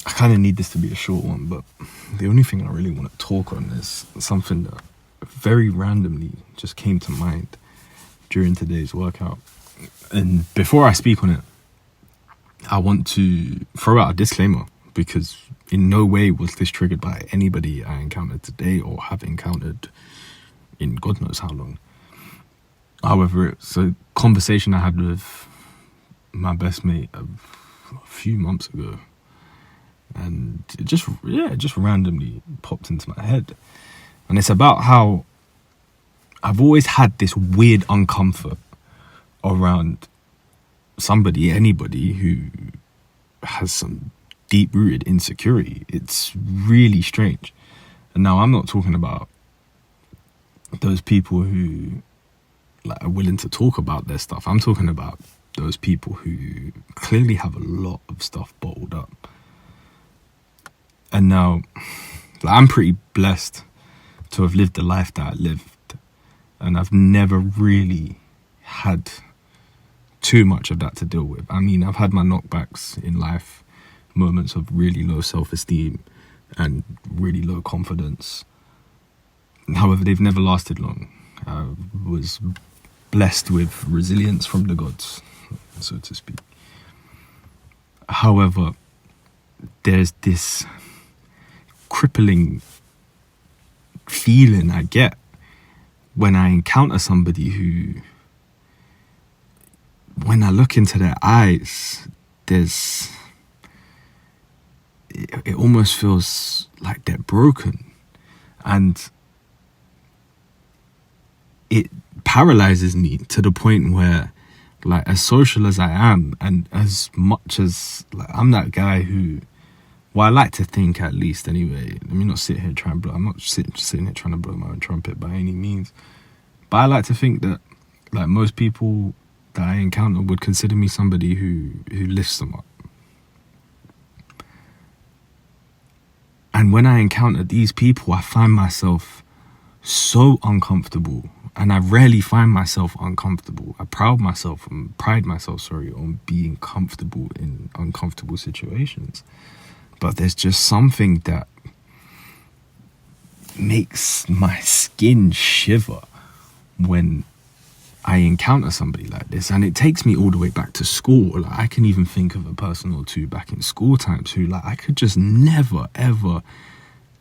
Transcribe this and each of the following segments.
I kind of need this to be a short one, but the only thing I really want to talk on is something that very randomly just came to mind during today's workout. And before I speak on it, I want to throw out a disclaimer, because in no way was this triggered by anybody I encountered today or have encountered in God knows how long. However, it's a conversation I had with my best mate a few months ago, and it just randomly popped into my head. And it's about how I've always had this weird uncomfort around anybody who has some deep-rooted insecurity. It's really strange. And now I'm not talking about those people who are willing to talk about their stuff. I'm talking about those people who clearly have a lot of stuff bottled up. And now, I'm pretty blessed to have lived the life that I lived, and I've never really had too much of that to deal with. I mean, I've had my knockbacks in life, moments of really low self-esteem and really low confidence. However, they've never lasted long. I was blessed with resilience from the gods, so to speak. However, there's this crippling feeling I get when I encounter somebody who, when I look into their eyes, it almost feels like they're broken, and it paralyzes me to the point where, like, as social as I am, and as much as, like, I'm that guy who, well, I like to think, at least anyway, let me not sit here trying to blow, I'm not sitting here trying to blow my own trumpet by any means, but I like to think that, like, most people that I encounter would consider me somebody who lifts them up. And when I encounter these people, I find myself so uncomfortable, and I rarely find myself uncomfortable. I pride myself on being comfortable in uncomfortable situations. But there's just something that makes my skin shiver when I encounter somebody like this. And it takes me all the way back to school. Like, I can even think of a person or two back in school times who, like, I could just never, ever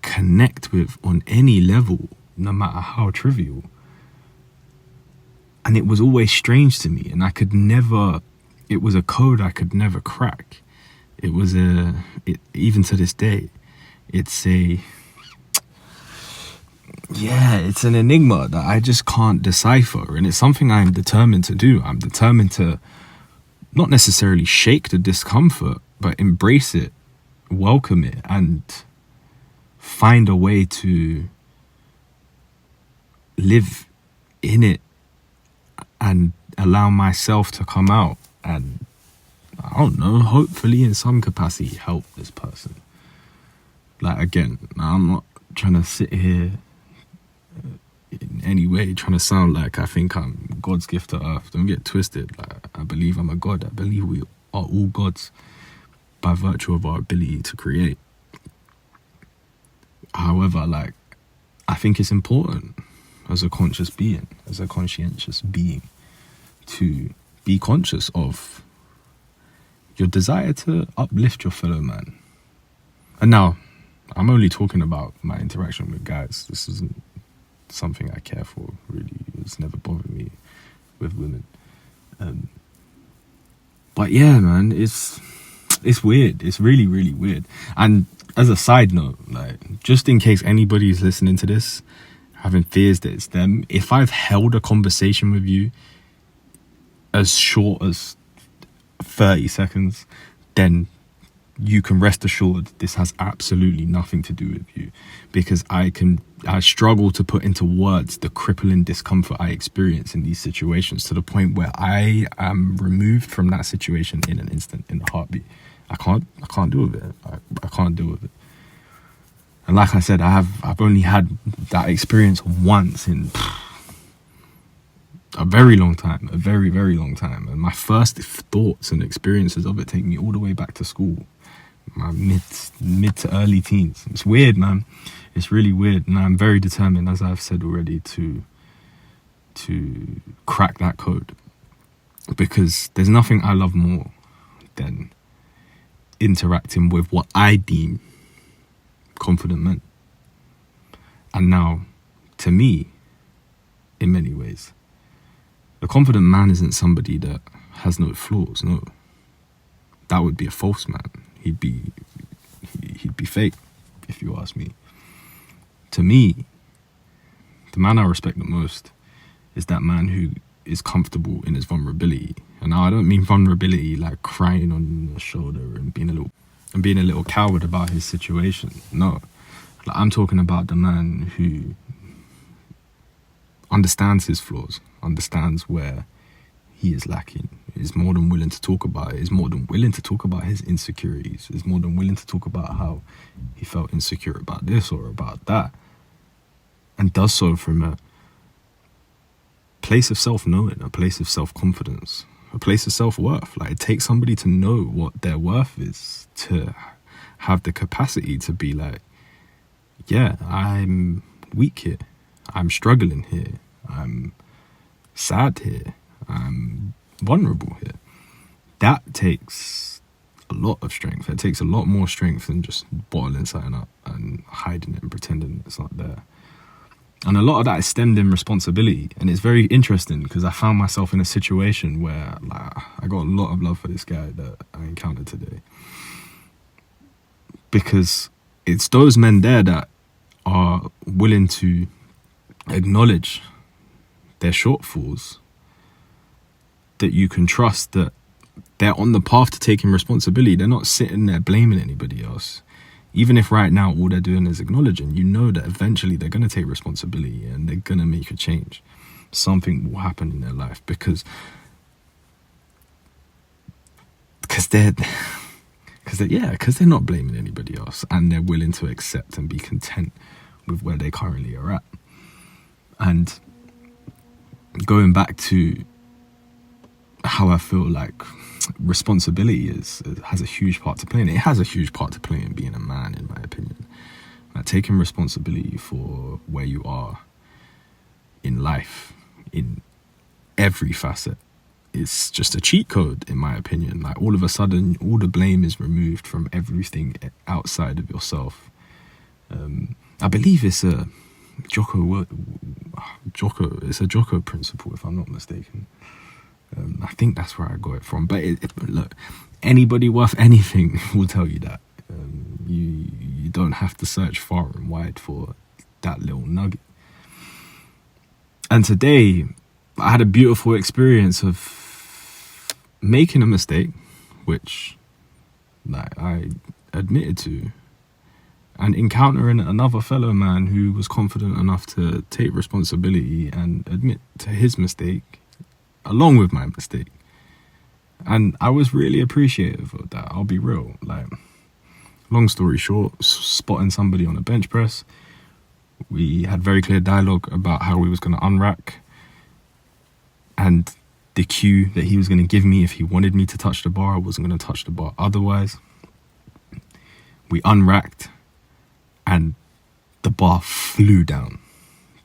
connect with on any level, no matter how trivial. And it was always strange to me, and it was a code I could never crack. Even to this day, it's an enigma that I just can't decipher, and it's something I'm determined to do. I'm determined to not necessarily shake the discomfort, but embrace it, welcome it, and find a way to live in it and allow myself to come out and, I don't know, hopefully in some capacity help this person. Like, again, I'm not trying to sit here in any way trying to sound like I think I'm God's gift to earth. Don't get twisted. Like, I believe I'm a God. I believe we are all gods by virtue of our ability to create. However, like, I think it's important as a conscious being, as a conscientious being, to be conscious of your desire to uplift your fellow man. And now, I'm only talking about my interaction with guys. This isn't something I care for, really. It's never bothered me with women. But yeah, man, it's weird. It's really, really weird. And as a side note, like, just in case anybody is listening to this having fears that it's them, if I've held a conversation with you as short as 30 seconds, then you can rest assured this has absolutely nothing to do with you, because I struggle to put into words the crippling discomfort I experience in these situations, to the point where I am removed from that situation in an instant, in a heartbeat. I can't deal with it. I can't deal with it. And like I said, I've only had that experience once in a very long time, a very, very long time. And my first thoughts and experiences of it take me all the way back to school. my mid to early teens. It's weird, man. It's really weird, and I'm very determined, as I've said already, to crack that code, because there's nothing I love more than interacting with what I deem confident men. And now, to me, in many ways, a confident man isn't somebody that has no flaws. No, that would be a false man. He'd be fake, if you ask me. To me, the man I respect the most is that man who is comfortable in his vulnerability. And now I don't mean vulnerability like crying on your shoulder and being a little coward about his situation. No, like, I'm talking about the man who understands his flaws, understands where he is lacking, is more than willing to talk about it, is more than willing to talk about his insecurities, is more than willing to talk about how he felt insecure about this or about that, and does so from a place of self-knowing, a place of self-confidence, a place of self-worth. Like, it takes somebody to know what their worth is to have the capacity to be like, yeah, I'm weak here, I'm struggling here, I'm sad here, I'm vulnerable here. That takes a lot of strength. It takes a lot more strength than just bottling something up and hiding it and pretending it's not there. And a lot of that is stemmed in responsibility. And it's very interesting because I found myself in a situation where, like, I got a lot of love for this guy that I encountered today. Because it's those men there that are willing to acknowledge their shortfalls, that you can trust that they're on the path to taking responsibility. They're not sitting there blaming anybody else. Even if right now all they're doing is acknowledging, you know that eventually they're going to take responsibility and they're going to make a change. Something will happen in their life because they're not blaming anybody else, and they're willing to accept and be content with where they currently are at. And going back to how I feel like responsibility has a huge part to play in it. It has a huge part to play in being a man, in my opinion. Like, taking responsibility for where you are in life, in every facet, is just a cheat code, in my opinion. Like, all of a sudden, all the blame is removed from everything outside of yourself. I believe it's a Jocko principle, if I'm not mistaken. I think that's where I got it from. But look, anybody worth anything will tell you that. You don't have to search far and wide for that little nugget. And today, I had a beautiful experience of making a mistake, which I admitted to, and encountering another fellow man who was confident enough to take responsibility and admit to his mistake along with my mistake. And I was really appreciative of that, I'll be real. Like, long story short, spotting somebody on a bench press, we had very clear dialogue about how we was going to unrack and the cue that he was going to give me if he wanted me to touch the bar. I wasn't going to touch the bar otherwise. We unracked and the bar flew down,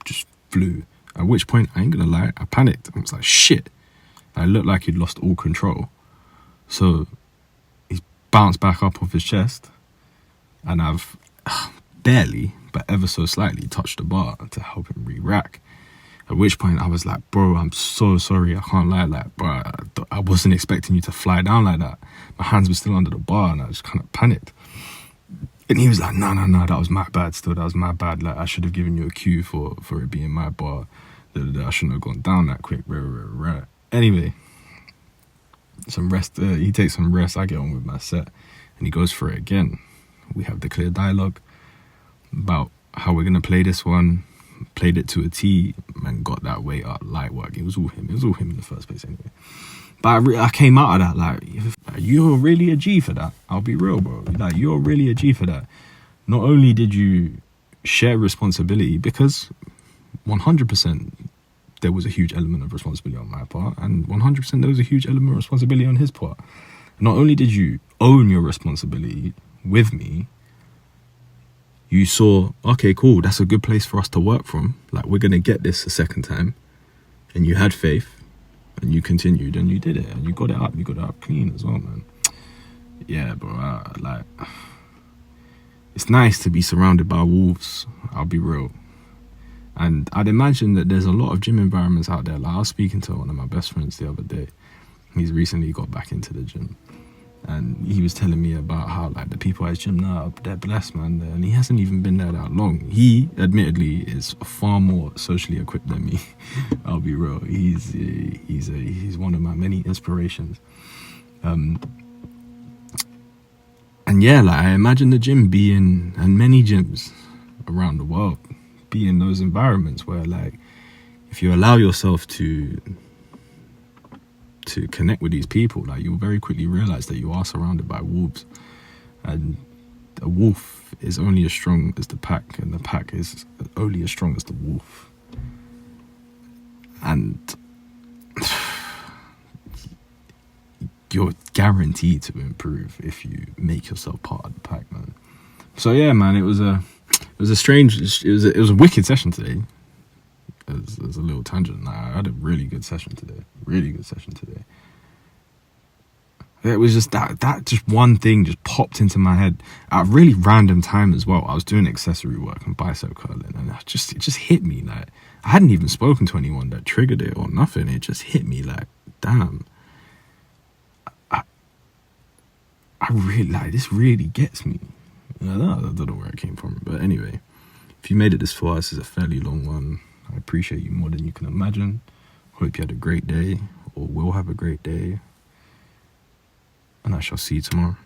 just flew. At which point, I ain't gonna lie, I panicked. I was like, shit. I looked like he'd lost all control. So he's bounced back up off his chest, and I've barely, but ever so slightly, touched the bar to help him re-rack. At which point I was like, bro, I'm so sorry, I can't lie. Like, bro, I wasn't expecting you to fly down like that. My hands were still under the bar and I just kind of panicked. And he was like, no, that was my bad still. That was my bad. Like, I should have given you a cue for it being my bar. I shouldn't have gone down that quick. Anyway, some rest. He takes some rest. I get on with my set. And he goes for it again. We have the clear dialogue about how we're going to play this one. Played it to a T and got that weight up, light work. It was all him. It was all him in the first place anyway. But I came out of that like, you're really a G for that. I'll be real, bro. Like, you're really a G for that. Not only did you share responsibility, because 100% there was a huge element of responsibility on my part, and 100% there was a huge element of responsibility on his part. Not only did you own your responsibility, with me, you saw, okay, cool, that's a good place for us to work from. Like, we're going to get this a second time. And you had faith, and you continued, and you did it, and you got it up. You got it up clean as well, man. Yeah, bro, like, it's nice to be surrounded by wolves, I'll be real. And I'd imagine that there's a lot of gym environments out there. Like, I was speaking to one of my best friends the other day. He's recently got back into the gym. And he was telling me about how, like, the people at his gym now, they're blessed, man. And he hasn't even been there that long. He, admittedly, is far more socially equipped than me. I'll be real. He's one of my many inspirations. And yeah, like, I imagine the gym being, and many gyms around the world, be in those environments where, like, if you allow yourself to connect with these people, like, you'll very quickly realize that you are surrounded by wolves, and a wolf is only as strong as the pack, and the pack is only as strong as the wolf. And you're guaranteed to improve if you make yourself part of the pack, man. So yeah, man, it was a wicked session today. As a little tangent, I had a really good session today. It was just that just one thing just popped into my head at a really random time as well. I was doing accessory work and bicep curling, and it just hit me. Like, I hadn't even spoken to anyone that triggered it or nothing. It just hit me like, damn, I really, like, this really gets me. I don't know where it came from, but anyway, if you made it this far, this is a fairly long one. I appreciate you more than you can imagine. Hope you had a great day, or will have a great day. And I shall see you tomorrow.